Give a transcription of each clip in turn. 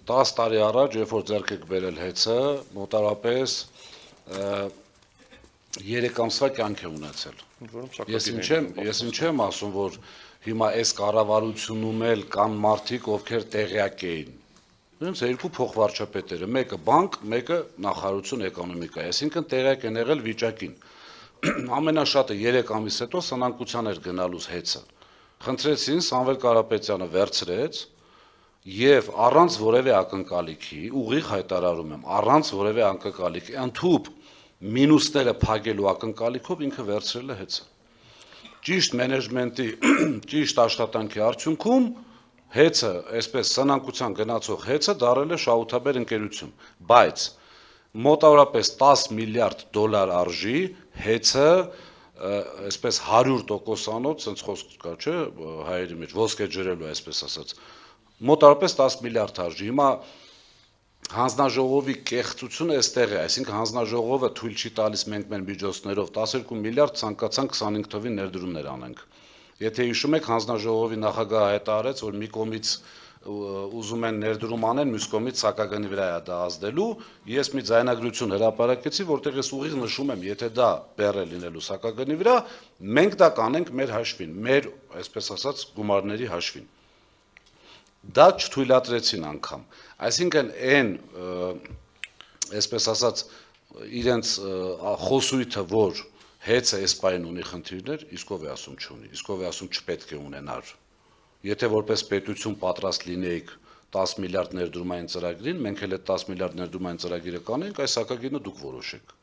10 տարի առաջ, երբ որ ձեռք եք բերել հեծը, մոտավորապես 3 ամսվա կյանք է ունեցել։ Ես ինչ եմ ասում, որ հիմա այս կառավարությունում էլ կան մարդիկ, ովքեր տեղյակ էին։ Իրենց երկու փոխվարչապետերը, մեկը բանկ, մեկը նախարարություն էկոնոմիկա, այսինքն տեղյակ են եղել վիճակին։ Ամենաշատը 3 ամիս հետո սնանկության էր գնալուց հեծը։ Խնդրեցին, Սամվել Կարապետյանը վերցրեց եւ առանց որևէ ակնկալիքի, ուղիղ հայտարարում եմ, առանց որևէ ակնկալիքի, ընդհուպ մինուսները փակելու ակնկալիքով ինքը վերցրել է հեծը։ Ճիշտ մենեջմենտի, ճիշտ աշխատանքի արդյունքում հեծը, այսպես սնանկության գնացող հեծը դարել է շահութաբեր ընկերություն, բայց մոտավորապես 10 միլիարդ դոլար արժի հեծը, այսպես 100%-անոց, sense խոսք կա, չէ, հայերի մեջ ոսկե ջրելու, այսպես ասած, մոտավորապես 10 միլիարդ արժի։ Հիմա հանձնաժողովի կեղծությունը այստեղ է, այսինքն հանձնաժողովը թույլ չի տալիս մենք մեր միջոցներով 12 միլիարդ ցանկացանք 25 թվին ներդրումներ անենք։ Եթե հիշում եք, հանձնաժողովի նախագահը հայտարարեց, որ մի կողմից ուզում են ներդրում անեն, մյուս կողմից սակագնի վրա է դա ազդելու։ Ես մի ձայնագրություն հրապարակեցի, որտեղ ես ուղիղ նշում եմ, եթե դա բեռ է լինելու սակագնի վրա, մենք դա կանենք մեր հաշվին, մեր, այսպես ասած, գումարների հաշվին։ Դա չթույլատրեցին անգամ։ Այսինքն այն, այսպես ասած, իրենց խոսույթը, որ հեծը այս պայն ունի խնդիրներ, իսկ ով է ասում չունի, իսկ ով է ասում չպետք է ունենար։ Եթե որպես պետություն պատրաստ լինեիք 10 միլիարդ ներդրումային ծրագրին, մենք էլ այդ 10 միլիարդ ներդրումային ծրագիրը կանենք, այս հակագինը դուք որոշեք։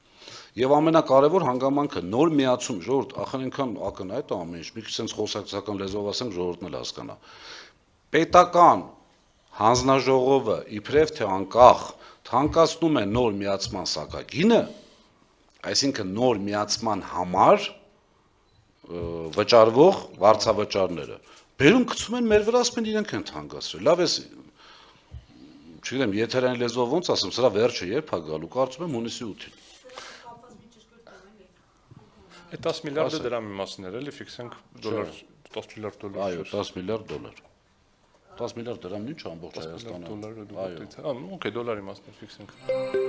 Եվ ամենակարևոր հանգամանքը նոր միացում, ժողովուրդ, ախր այնքան ակնհայտ է ամեն ինչ, մի քիչ sense խոսակցական լեզվով ասենք, ժողովուրդն էլ հասկանա։ Պետական հանձնաժողովը իբրև թե անկախ թանկացնում է նոր միացման սակագինը, այսինքն նոր միացման համար վճարվող վարձավճարները, բերում գցում են մեր վրա, ասում են իրենք են թանկացրել։ Լավ էս, չգիտեմ, եթերային լեզվով ոնց ասեմ, սրա վերջը երբ է գալու, կարծում եմ հունիսի 8-ին։ Այդ 10 միլիարդը դրամի մասին էր, էլի ֆիքսենք դոլար, 10 միլիարդ դոլար։ Այո, 10 միլիարդ դոլար։ 10 միլիարդ դրամն ինչ ամբողջ Հայաստանում։ Դոլարը դու դիտես։ Okay, դոլարի մասն է ֆիքսենք։